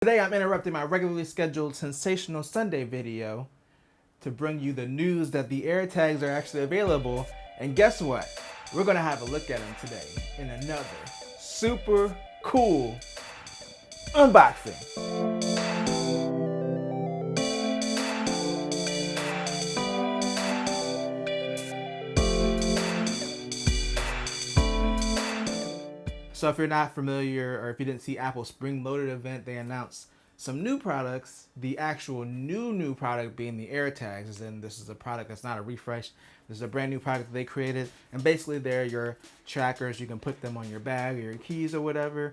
Today I'm interrupting my regularly scheduled Sensational Sunday video to bring you the news that the AirTags are actually available. And guess what? We're gonna have a look at them today in another super cool unboxing. So if you're not familiar, or if you didn't see Apple's Spring Loaded event, they announced some new products. The actual new product being the AirTags, as in this is a product that's not a refresh. This is a brand new product that they created, and basically they're your trackers. You can put them on your bag or your keys or whatever.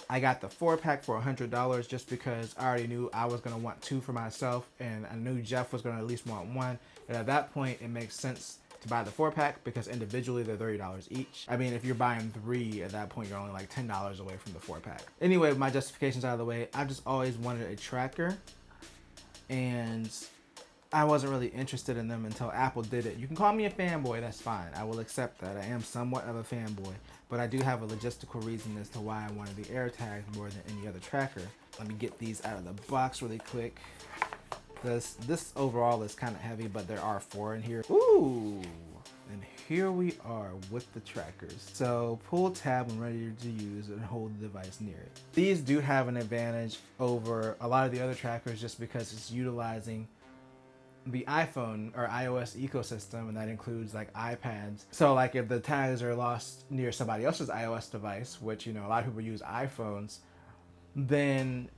I got the 4-pack for $100 just because I already knew I was gonna want 2 for myself, and I knew Jeff was gonna at least want 1. And at that point, it makes sense to buy the 4-pack because individually they're $30 each. I mean, if you're buying 3 at that point, you're only like $10 away from the 4-pack. Anyway, my justifications out of the way, I've just always wanted a tracker, and I wasn't really interested in them until Apple did it. You can call me a fanboy, that's fine. I will accept that. I am somewhat of a fanboy, but I do have a logistical reason as to why I wanted the AirTags more than any other tracker. Let me get these out of the box really quick. This overall is kind of heavy, but there are 4 in here. Ooh, and here we are with the trackers. So pull tab when ready to use and hold the device near it. These do have an advantage over a lot of the other trackers just because it's utilizing the iPhone or iOS ecosystem, and that includes like iPads. So like if the tags are lost near somebody else's iOS device, which, you know, a lot of people use iPhones, then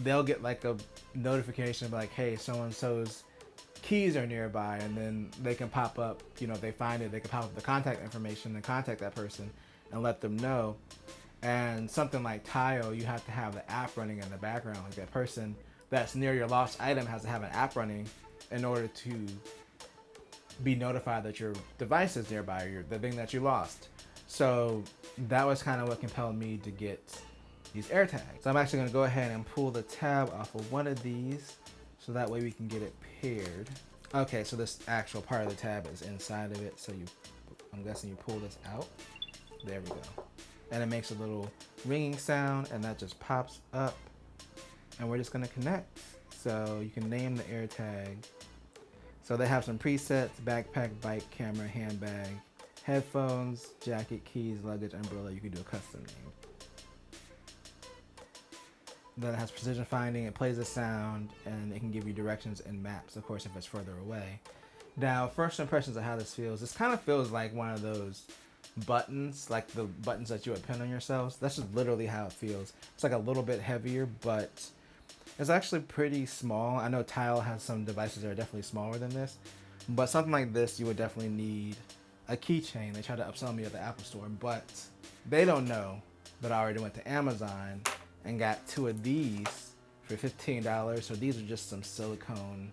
they'll get like a notification like, hey, so-and-so's keys are nearby, and then they can pop up, you know, if they find it, they can pop up the contact information and contact that person and let them know. And something like Tile, you have to have the app running in the background. Like that person that's near your lost item has to have an app running in order to be notified that your device is nearby, or the thing that you lost. So that was kind of what compelled me to get these AirTags. So I'm actually gonna go ahead and pull the tab off of one of these so that way we can get it paired. Okay, so this actual part of the tab is inside of it. So I'm guessing you pull this out. There we go. And it makes a little ringing sound, and that just pops up, and we're just gonna connect. So you can name the AirTag. So they have some presets: backpack, bike, camera, handbag, headphones, jacket, keys, luggage, umbrella. You can do a custom name. Then it has precision finding, it plays a sound, and it can give you directions and maps, of course, if it's further away. Now, first impressions of how this feels. This kind of feels like one of those buttons, like the buttons that you would pin on yourselves. That's just literally how it feels. It's like a little bit heavier, but it's actually pretty small. I know Tile has some devices that are definitely smaller than this, but something like this, you would definitely need a keychain. They tried to upsell me at the Apple Store, but they don't know that I already went to Amazon and got 2 of these for $15. So these are just some silicone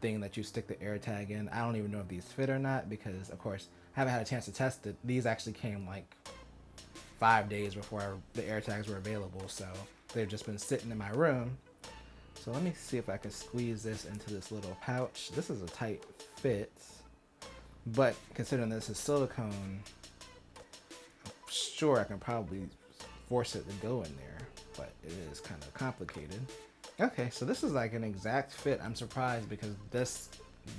thing that you stick the AirTag in. I don't even know if these fit or not because, of course, I haven't had a chance to test it. These actually came like 5 days before the AirTags were available, so they've just been sitting in my room. So let me see if I can squeeze this into this little pouch. This is a tight fit, but considering this is silicone, I'm sure I can probably force it to go in there, but it is kind of complicated. Okay, so this is like an exact fit. I'm surprised because this,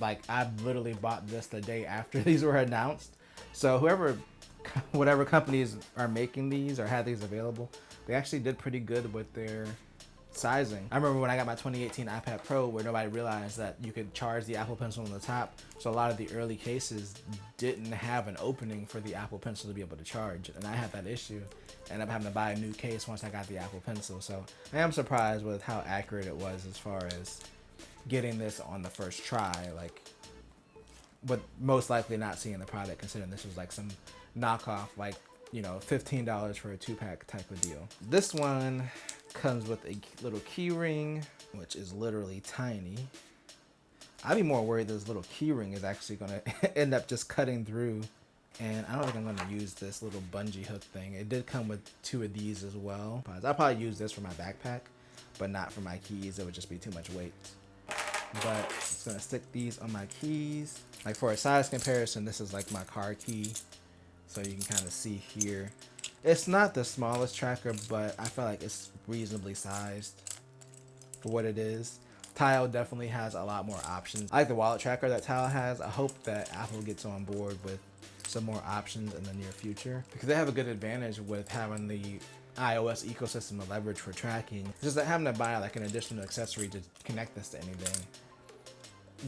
like, I literally bought this the day after these were announced. So whatever companies are making these or had these available, they actually did pretty good with their sizing. I remember when I got my 2018 iPad Pro where nobody realized that you could charge the Apple Pencil on the top. So a lot of the early cases didn't have an opening for the Apple Pencil to be able to charge. And I had that issue. Ended up having to buy a new case once I got the Apple Pencil. So I am surprised with how accurate it was as far as getting this on the first try. Like, but most likely not seeing the product considering this was like some knockoff, like, you know, $15 for a 2-pack type of deal. This one comes with a little key ring, which is literally tiny. I'd be more worried this little key ring is actually gonna end up just cutting through, and I don't think I'm gonna use this little bungee hook thing. It did come with 2 of these as well. I'll probably use this for my backpack, but not for my keys. It would just be too much weight. But I'm just gonna stick these on my keys. Like for a size comparison, this is like my car key. So you can kind of see here. It's not the smallest tracker, but I feel like it's reasonably sized. for what it is. Tile definitely has a lot more options. I like the wallet tracker that Tile has. I hope that Apple gets on board with some more options in the near future, because they have a good advantage with having the iOS ecosystem to leverage for tracking. Just that having to buy like an additional accessory to connect this to anything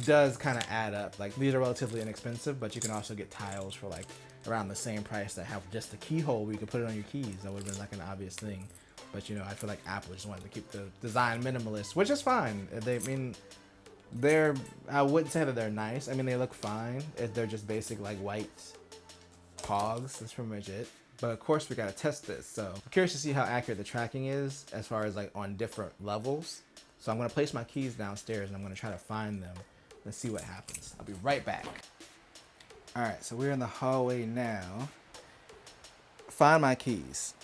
does kind of add up. Like, these are relatively inexpensive, but you can also get tiles for like around the same price that have just a keyhole where you can put it on your keys. That would have been like an obvious thing. But you know, I feel like Apple just wanted to keep the design minimalist, which is fine. I wouldn't say that they're nice. I mean, they look fine. They're just basic like white cogs. That's pretty much it. But of course we gotta test this. So I'm curious to see how accurate the tracking is as far as like on different levels. So I'm gonna place my keys downstairs and I'm gonna try to find them and see what happens. I'll be right back. All right, so we're in the hallway now. Find my keys.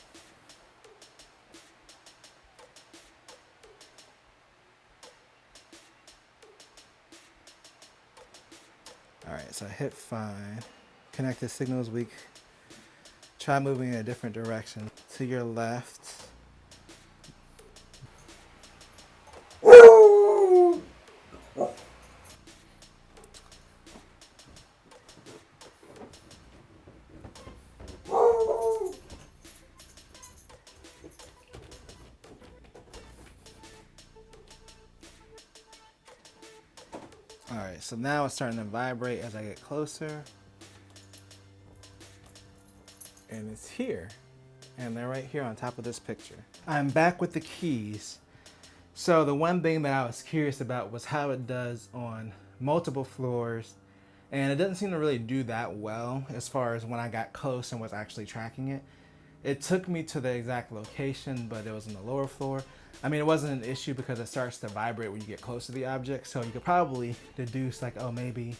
All right, so I hit find. Connected signal is weak. Try moving in a different direction. To your left. All right, so now it's starting to vibrate as I get closer. And it's here. And they're right here on top of this picture. I'm back with the keys. So the one thing that I was curious about was how it does on multiple floors. And it doesn't seem to really do that well as far as when I got close and was actually tracking it. It took me to the exact location, but it was on the lower floor. I mean, it wasn't an issue because it starts to vibrate when you get close to the object. So you could probably deduce like, oh, maybe,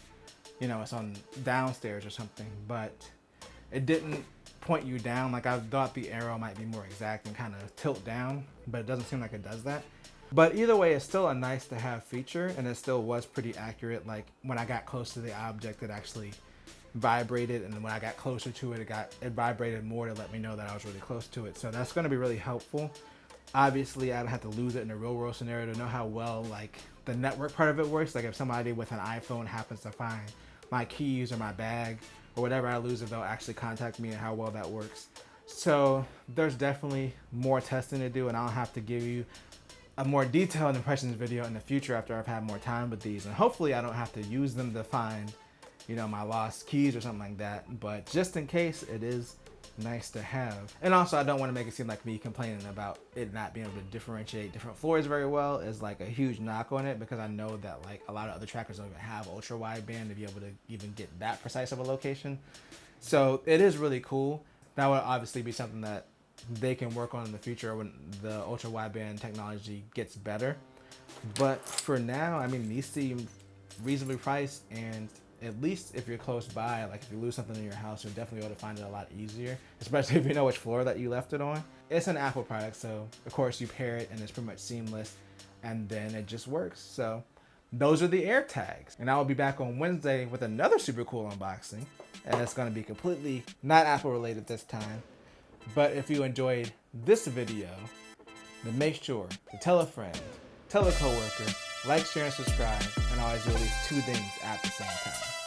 you know, it's on downstairs or something, but it didn't point you down. Like, I thought the arrow might be more exact and kind of tilt down, but it doesn't seem like it does that. But either way, it's still a nice to have feature, and it still was pretty accurate. Like, when I got close to the object, it actually vibrated, and when I got closer to it, it vibrated more to let me know that I was really close to it. So that's going to be really helpful. Obviously, I don't have to lose it in a real world scenario to know how well like the network part of it works. Like, if somebody with an iPhone happens to find my keys or my bag or whatever I lose, if they'll actually contact me and how well that works. So there's definitely more testing to do, and I'll have to give you a more detailed impressions video in the future after I've had more time with these, and hopefully I don't have to use them to find, you know, my lost keys or something like that. But just in case, it is nice to have. And also, I don't want to make it seem like me complaining about it not being able to differentiate different floors very well is like a huge knock on it, because I know that like a lot of other trackers don't even have ultra wideband to be able to even get that precise of a location. So it is really cool. That would obviously be something that they can work on in the future when the ultra wideband technology gets better. But for now, I mean, these seem reasonably priced, and at least if you're close by, like if you lose something in your house, you'll definitely be able to find it a lot easier, especially if you know which floor that you left it on. It's an Apple product, so of course you pair it and it's pretty much seamless, and then it just works. So those are the AirTags, and I will be back on Wednesday with another super cool unboxing, and it's going to be completely not Apple related this time. But if you enjoyed this video, then make sure to tell a friend, tell a coworker, like, share, and subscribe, and always do at least 2 things at the same time.